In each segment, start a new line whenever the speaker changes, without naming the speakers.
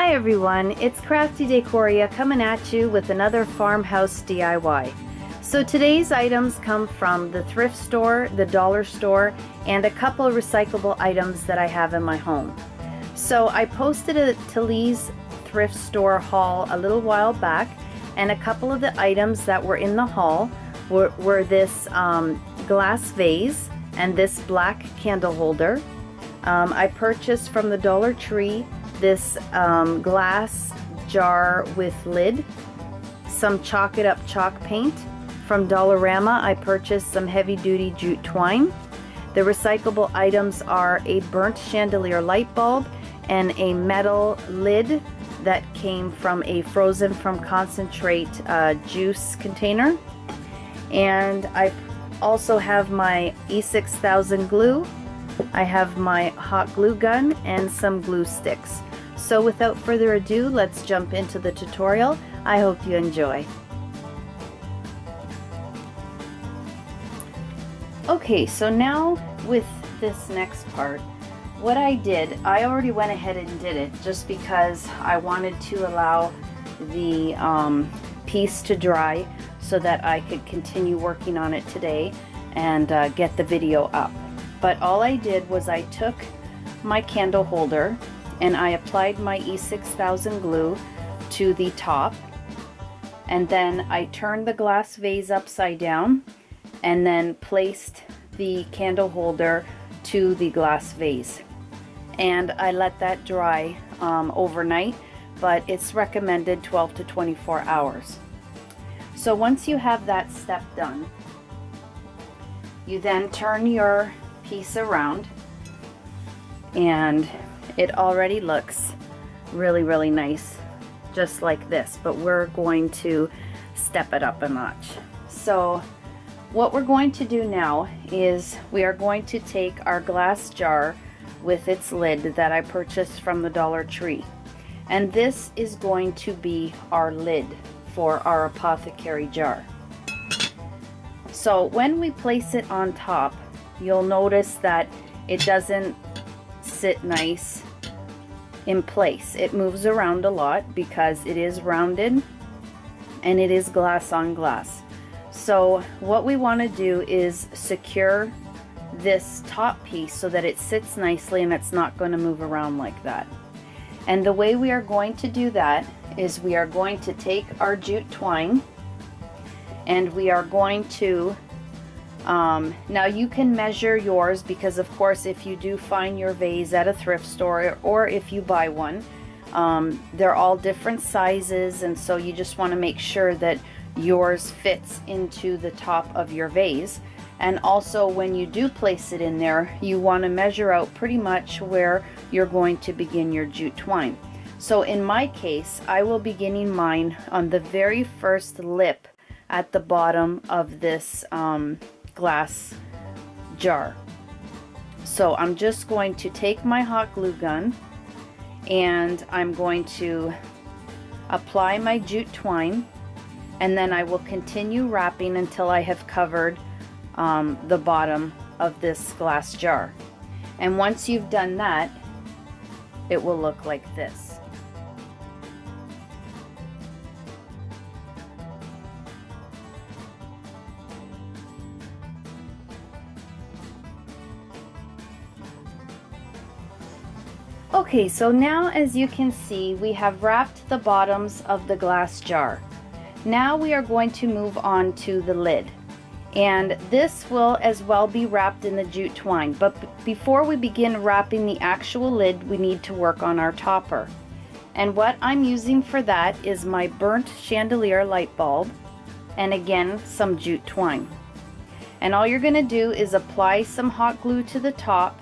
Hi everyone, it's Crafty Decoria coming at you with another farmhouse DIY. So today's items come from the thrift store, the dollar store, and a couple of recyclable items that I have in my home. So I posted a Lee's thrift store haul a little while back, and a couple of the items that were in the haul were this glass vase and this black candle holder. I purchased from the Dollar Tree this glass jar with lid, some Chalk It Up chalk paint. From Dollarama I purchased some heavy duty jute twine. The recyclable items are a burnt chandelier light bulb and a metal lid that came from a frozen from concentrate juice container. And I also have my E6000 glue. I have my hot glue gun and some glue sticks. So without further ado, let's jump into the tutorial. I hope you enjoy. Okay, so now with this next part, what I did, I already went ahead and did it just because I wanted to allow the piece to dry so that I could continue working on it today and get the video up. But all I did was I took my candle holder and I applied my E6000 glue to the top, and then I turned the glass vase upside down and then placed the candle holder to the glass vase, and I let that dry overnight, but it's recommended 12 to 24 hours. So once you have that step done, you then turn your piece around, and it already looks really nice just like this, but we're going to step it up a notch. So what we're going to do now is we are going to take our glass jar with its lid that I purchased from the Dollar Tree, and this is going to be our lid for our Apothecary jar. So when we place it on top, you'll notice that it doesn't sit nice in place. It moves around a lot because it is rounded and it is glass on glass. So what we want to do is secure this top piece so that it sits nicely and it's not going to move around like that. And the way we are going to do that is we are going to take our jute twine and we are going to now you can measure yours, because of course if you do find your vase at a thrift store or if you buy one, they're all different sizes, and so you just want to make sure that yours fits into the top of your vase. And also when you do place it in there, you want to measure out pretty much where you're going to begin your jute twine. So in my case, I will begin mine on the very first lip at the bottom of this glass jar. So I'm just going to take my hot glue gun and I'm going to apply my jute twine, and then I will continue wrapping until I have covered the bottom of this glass jar. And once you've done that, it will look like this. Okay, so now as you can see, we have wrapped the bottoms of the glass jar. Now we are going to move on to the lid, and this will as well be wrapped in the jute twine. But before we begin wrapping the actual lid, we need to work on our topper. And what I'm using for that is my burnt chandelier light bulb and again some jute twine. And all you're going to do is apply some hot glue to the top,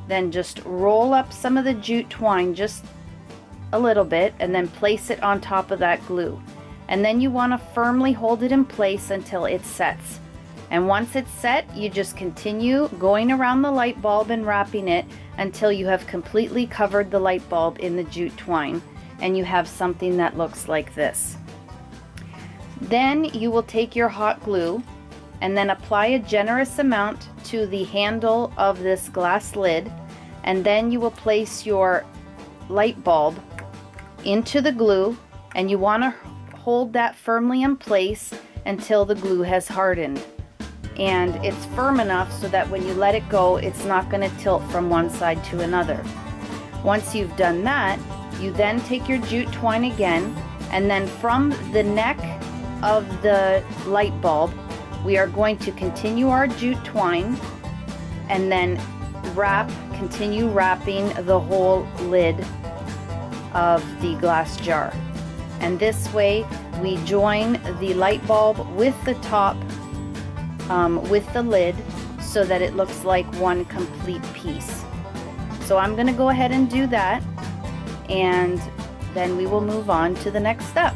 then just roll up some of the jute twine just a little bit and then place it on top of that glue. And then you want to firmly hold it in place until it sets. And once it's set, you just continue going around the light bulb and wrapping it until you have completely covered the light bulb in the jute twine, and you have something that looks like this. Then you will take your hot glue and then apply a generous amount to the handle of this glass lid, and then you will place your light bulb into the glue, and you want to hold that firmly in place until the glue has hardened. And it's firm enough so that when you let it go, it's not going to tilt from one side to another. Once you've done that, you then take your jute twine again, and then from the neck of the light bulb, we are going to continue our jute twine and then continue wrapping the whole lid of the glass jar. And this way we join the light bulb with the top, with the lid, so that it looks like one complete piece. So I'm going to go ahead and do that, and then we will move on to the next step.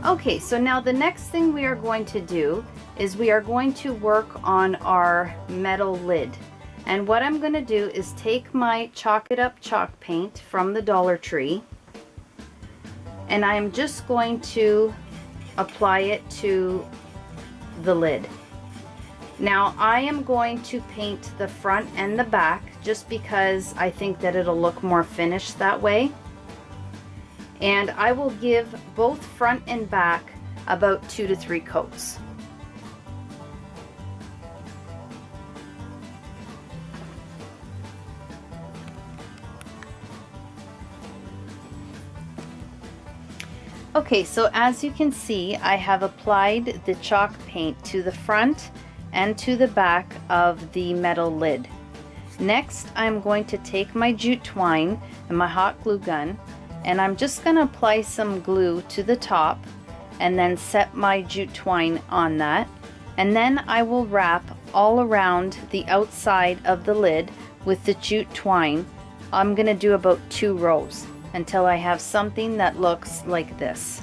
Okay, so now the next thing we are going to do is we are going to work on our metal lid. And what I'm going to do is take my Chalk It Up chalk paint from the Dollar Tree, and I am just going to apply it to the lid. Now I am going to paint the front and the back just because I think that it'll look more finished that way. And I will give both front and back about 2 to 3 coats. Okay, so as you can see, I have applied the chalk paint to the front and to the back of the metal lid. Next, I'm going to take my jute twine and my hot glue gun, and I'm just going to apply some glue to the top and then set my jute twine on that. And then I will wrap all around the outside of the lid with the jute twine. I'm going to do about 2 rows until I have something that looks like this.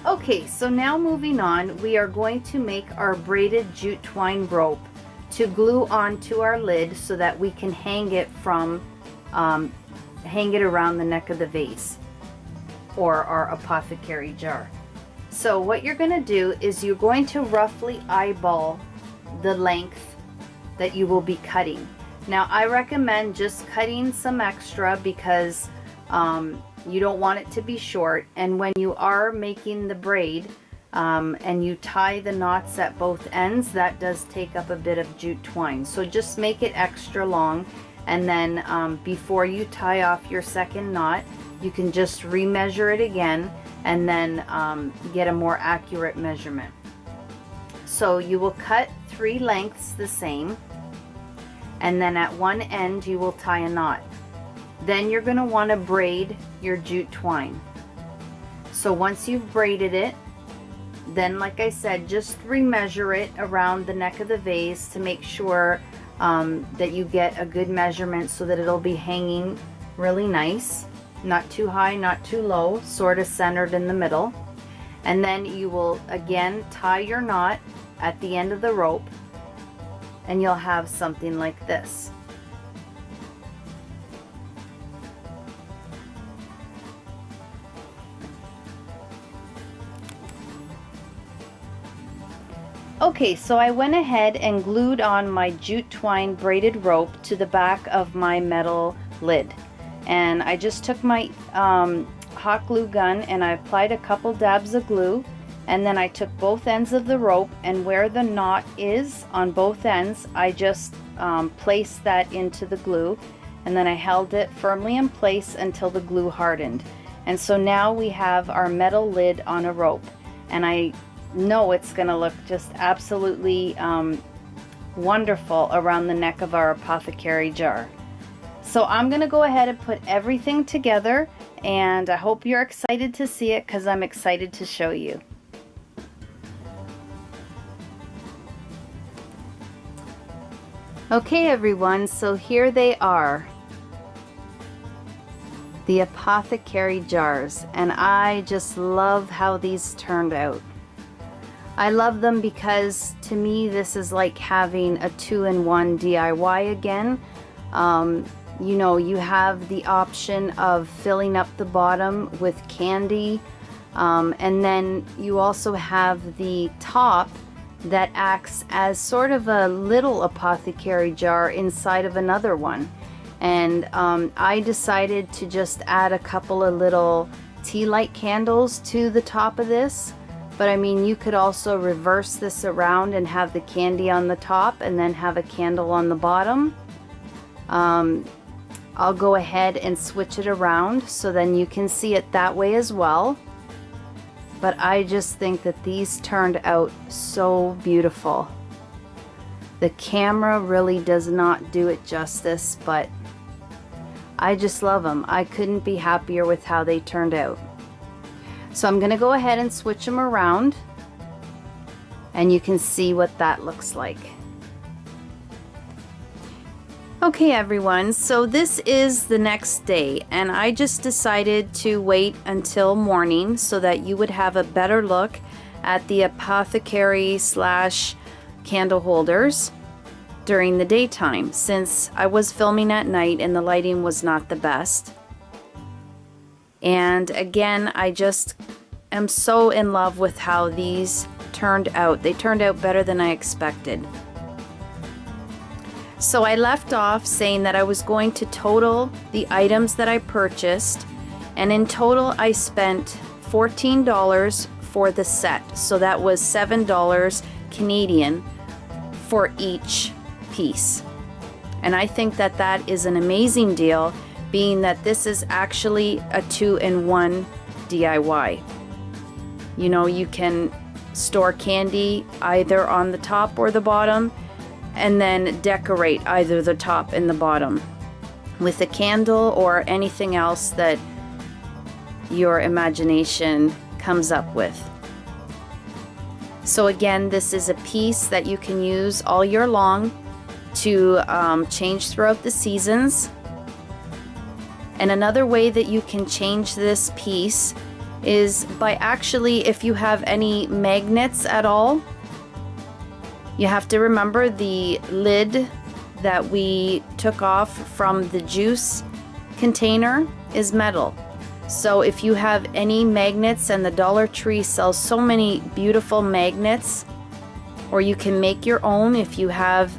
Okay, so now moving on, we are going to make our braided jute twine rope to glue onto our lid so that we can hang it around the neck of the vase or our apothecary jar. So what you're going to do is you're going to roughly eyeball the length that you will be cutting. Now I recommend just cutting some extra because you don't want it to be short, and when you are making the braid and you tie the knots at both ends, that does take up a bit of jute twine. So just make it extra long, and then before you tie off your second knot, you can just remeasure it again and then get a more accurate measurement. So you will cut 3 lengths the same, and then at one end you will tie a knot. Then you're going to want to braid your jute twine. So once you've braided it, then like I said, just remeasure it around the neck of the vase to make sure that you get a good measurement so that it'll be hanging really nice. Not too high, not too low, sort of centered in the middle. And then you will again tie your knot at the end of the rope, and you'll have something like this. Okay, so I went ahead and glued on my jute twine braided rope to the back of my metal lid. And I just took my hot glue gun and I applied a couple dabs of glue, and then I took both ends of the rope, and where the knot is on both ends, I just placed that into the glue, and then I held it firmly in place until the glue hardened. And so now we have our metal lid on a rope, and I know it's going to look just absolutely wonderful around the neck of our apothecary jar. So I'm going to go ahead and put everything together, and I hope you're excited to see it because I'm excited to show you. Okay everyone, so here they are, the apothecary jars, and I just love how these turned out. I love them because to me this is like having a 2-in-1 DIY again. You know, you have the option of filling up the bottom with candy, and then you also have the top that acts as sort of a little apothecary jar inside of another one. And I decided to just add a couple of little tea light candles to the top of this. But I mean, you could also reverse this around and have the candy on the top and then have a candle on the bottom. I'll go ahead and switch it around so then you can see it that way as well. But I just think that these turned out so beautiful. The camera really does not do it justice, but I just love them. I couldn't be happier with how they turned out. So I'm going to go ahead and switch them around, and you can see what that looks like. Okay everyone, so this is the next day, and I just decided to wait until morning so that you would have a better look at the apothecary / candle holders during the daytime, since I was filming at night and the lighting was not the best. And again, I just am so in love with how these turned out. They turned out better than I expected. So I left off saying that I was going to total the items that I purchased, and in total I spent $14 for the set. So that was $7 Canadian for each piece. And I think that that is an amazing deal, being that this is actually a 2-in-1 DIY. You know, you can store candy either on the top or the bottom, and then decorate either the top and the bottom with a candle or anything else that your imagination comes up with. So again, this is a piece that you can use all year long to change throughout the seasons. And another way that you can change this piece is by actually, if you have any magnets at all, you have to remember the lid that we took off from the juice container is metal. So if you have any magnets, and the Dollar Tree sells so many beautiful magnets, or you can make your own if you have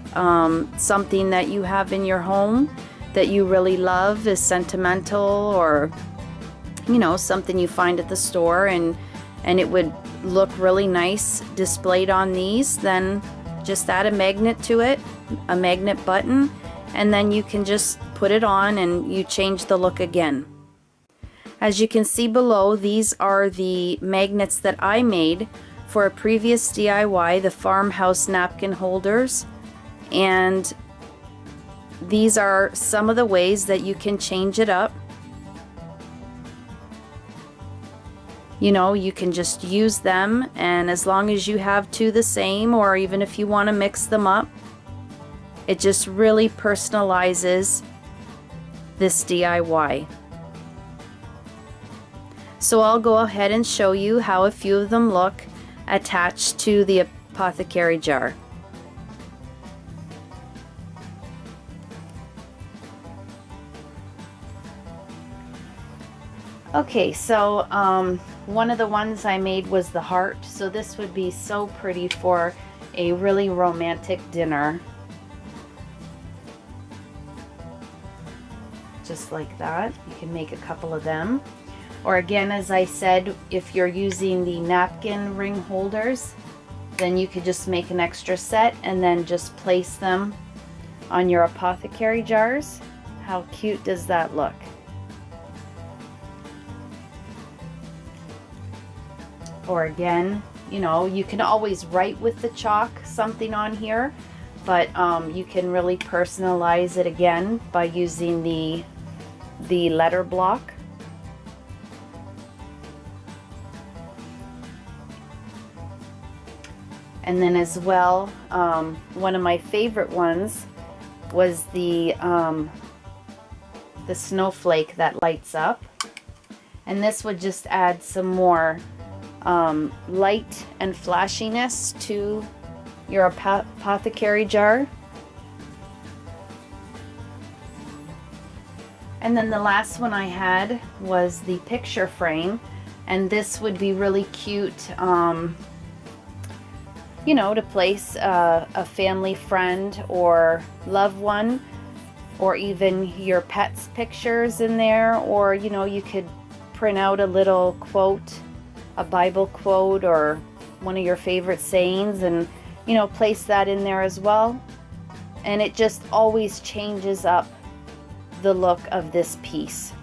something that you have in your home that you really love, is sentimental, or you know, something you find at the store and it would look really nice displayed on these, then just add a magnet to it, a magnet button, and then you can just put it on and you change the look again. As you can see below, these are the magnets that I made for a previous DIY, the Farmhouse napkin holders, and these are some of the ways that you can change it up. You know, you can just use them, and as long as you have two the same, or even if you want to mix them up, it just really personalizes this DIY. So I'll go ahead and show you how a few of them look attached to the apothecary jar. Okay, so one of the ones I made was the heart, so this would be so pretty for a really romantic dinner. Just like that. You can make a couple of them. Or again, as I said, if you're using the napkin ring holders, then you could just make an extra set and then just place them on your apothecary jars. How cute does that look? Or again, you know, you can always write with the chalk something on here, but you can really personalize it again by using the letter block. And then as well, one of my favorite ones was the snowflake that lights up. And this would just add some more light and flashiness to your apothecary jar. And then the last one I had was the picture frame, and this would be really cute, you know, to place a family friend or loved one, or even your pet's pictures in there. Or, you know, you could print out a little quote, a Bible quote, or one of your favorite sayings, and, you know, place that in there as well. And it just always changes up the look of this piece.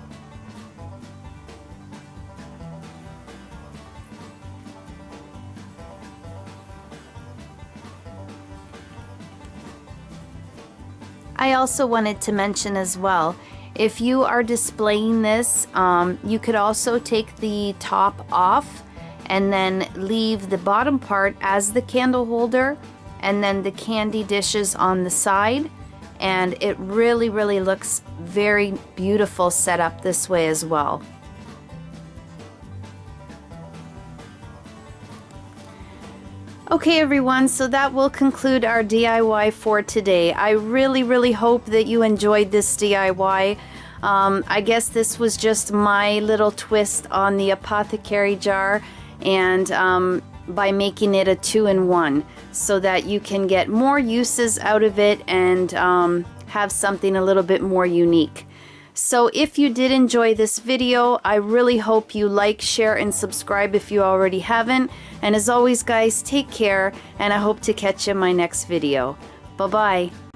I also wanted to mention as well, if you are displaying this, you could also take the top off and then leave the bottom part as the candle holder, and then the candy dishes on the side, and it really looks very beautiful set up this way as well. Okay everyone, so that will conclude our DIY for today. I really hope that you enjoyed this DIY. I guess this was just my little twist on the apothecary jar, and by making it a 2-in-1 so that you can get more uses out of it and have something a little bit more unique. So if you did enjoy this video, I really hope you like, share, and subscribe if you already haven't. And as always guys, take care, and I hope to catch you in my next video. Bye-bye.